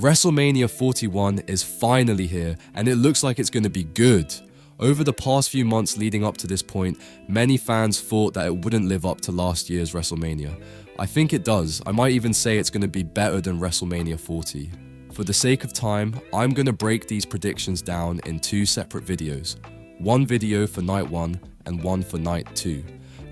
WrestleMania 41 is finally here, and it looks like it's going to be good. Over the past few months leading up to this point, many fans thought that it wouldn't live up to last year's WrestleMania. I think it does. I might even say it's going to be better than WrestleMania 40. For the sake of time, I'm going to break these predictions down in two separate videos. One video for night 1 and one for night 2.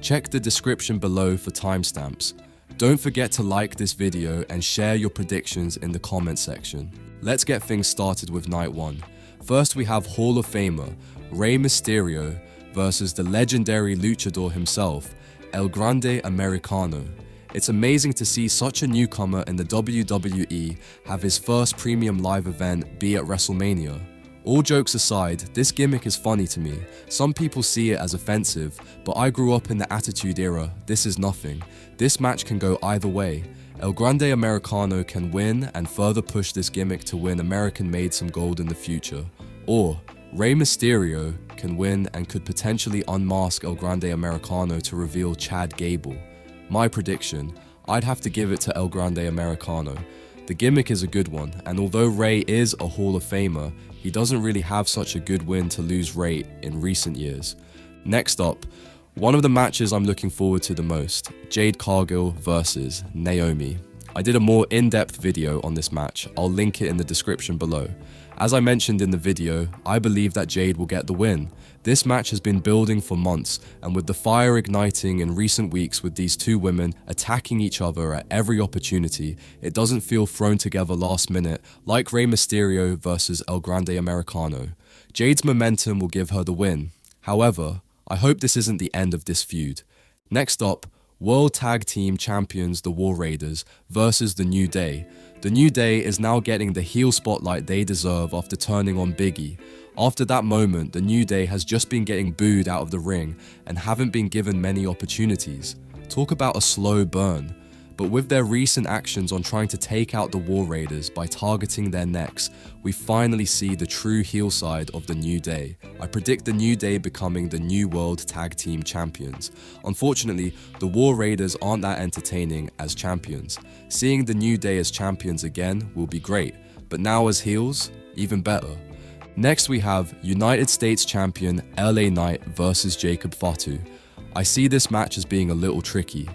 Check the description below for timestamps. Don't forget to like this video and share your predictions in the comment section. Let's get things started with night 1. First we have Hall of Famer Rey Mysterio versus the legendary luchador himself, El Grande Americano. It's amazing to see such a newcomer in the WWE have his first premium live event be at WrestleMania. All jokes aside, this gimmick is funny to me. Some people see it as offensive, but I grew up in the Attitude Era. This is nothing. This match can go either way. El Grande Americano can win and further push this gimmick to win American-made some gold in the future. Or Rey Mysterio can win and could potentially unmask El Grande Americano to reveal Chad Gable. My prediction, I'd have to give it to El Grande Americano. The gimmick is a good one, and although Rey is a Hall of Famer, he doesn't really have such a good win to lose Rey in recent years. Next up, one of the matches I'm looking forward to the most, Jade Cargill versus Naomi. I did a more in-depth video on this match, I'll link it in the description below. As I mentioned in the video, I believe that Jade will get the win. This match has been building for months, and with the fire igniting in recent weeks with these two women attacking each other at every opportunity, it doesn't feel thrown together last minute like Rey Mysterio versus El Grande Americano. Jade's momentum will give her the win. However, I hope this isn't the end of this feud. Next up, World Tag Team Champions the War Raiders versus the New Day. The New Day is now getting the heel spotlight they deserve after turning on Big E. After that moment, the New Day has just been getting booed out of the ring and haven't been given many opportunities. Talk about a slow burn. But with their recent actions on trying to take out the War Raiders by targeting their necks, we finally see the true heel side of the New Day. I predict the New Day becoming the new World Tag Team Champions. Unfortunately, the War Raiders aren't that entertaining as champions. Seeing the New Day as champions again will be great, but now as heels, even better. Next we have United States Champion LA Knight versus Jacob Fatu. I see this match as being a little tricky.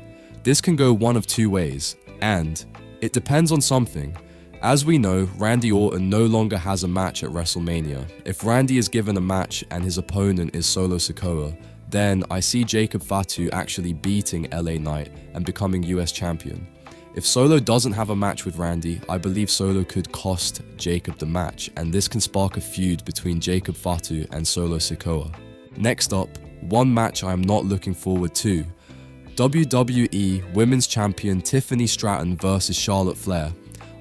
This can go one of two ways, and it depends on something. As we know, Randy Orton no longer has a match at WrestleMania. If Randy is given a match and his opponent is Solo Sikoa, then I see Jacob Fatu actually beating LA Knight and becoming US champion. If Solo doesn't have a match with Randy, I believe Solo could cost Jacob the match, and this can spark a feud between Jacob Fatu and Solo Sikoa. Next up, one match I am not looking forward to. WWE Women's Champion Tiffany Stratton versus Charlotte Flair.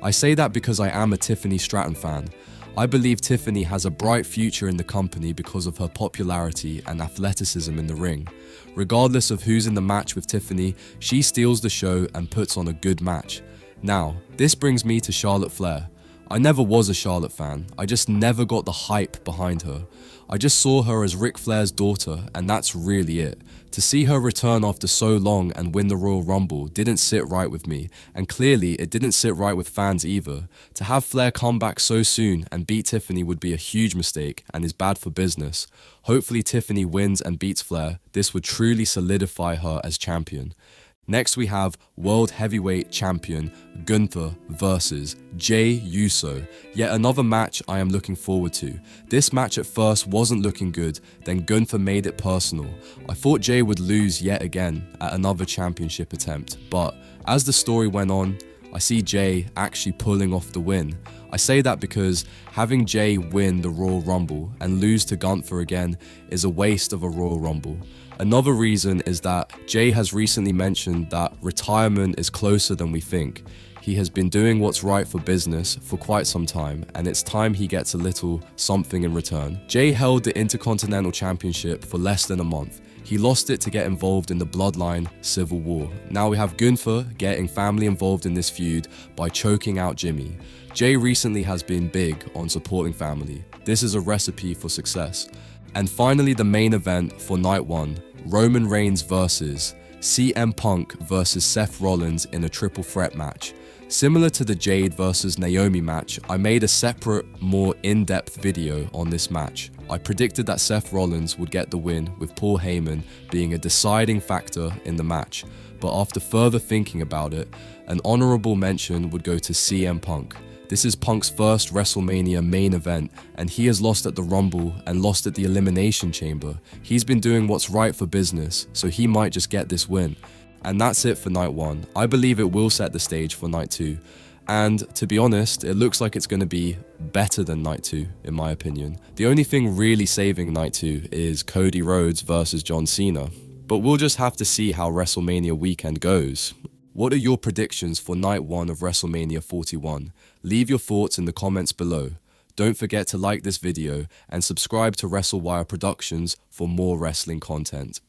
I say that because I am a Tiffany Stratton fan. I believe Tiffany has a bright future in the company because of her popularity and athleticism in the ring. Regardless of who's in the match with Tiffany, she steals the show and puts on a good match. Now, this brings me to Charlotte Flair. I never was a Charlotte fan, I just never got the hype behind her. I just saw her as Ric Flair's daughter, and that's really it. To see her return after so long and win the Royal Rumble didn't sit right with me, and clearly it didn't sit right with fans either. To have Flair come back so soon and beat Tiffany would be a huge mistake and is bad for business. Hopefully Tiffany wins and beats Flair. This would truly solidify her as champion. Next we have World Heavyweight Champion Gunther versus Jey Uso. Yet another match I am looking forward to. This match at first wasn't looking good, then Gunther made it personal. I thought Jey would lose yet again at another championship attempt, but as the story went on, I see Jey actually pulling off the win. I say that because having Jey win the Royal Rumble and lose to Gunther again is a waste of a Royal Rumble. Another reason is that Jey has recently mentioned that retirement is closer than we think. He has been doing what's right for business for quite some time, and it's time he gets a little something in return. Jey held the Intercontinental Championship for less than a month. He lost it to get involved in the Bloodline Civil War. Now we have Gunther getting family involved in this feud by choking out Jimmy. Jey recently has been big on supporting family. This is a recipe for success. And finally the main event for night 1, Roman Reigns versus CM Punk versus Seth Rollins in a triple threat match. Similar to the Jade versus Naomi match, I made a separate, more in-depth video on this match. I predicted that Seth Rollins would get the win, with Paul Heyman being a deciding factor in the match, but after further thinking about it, an honorable mention would go to CM Punk. This is Punk's first WrestleMania main event, and he has lost at the Rumble and lost at the Elimination Chamber. He's been doing what's right for business, so he might just get this win. And that's it for night 1. I believe it will set the stage for night 2. And to be honest, it looks like it's going to be better than night 2, in my opinion. The only thing really saving night 2 is Cody Rhodes versus John Cena. But we'll just have to see how WrestleMania weekend goes. What are your predictions for night 1 of WrestleMania 41? Leave your thoughts in the comments below. Don't forget to like this video and subscribe to WrestleWire Productions for more wrestling content.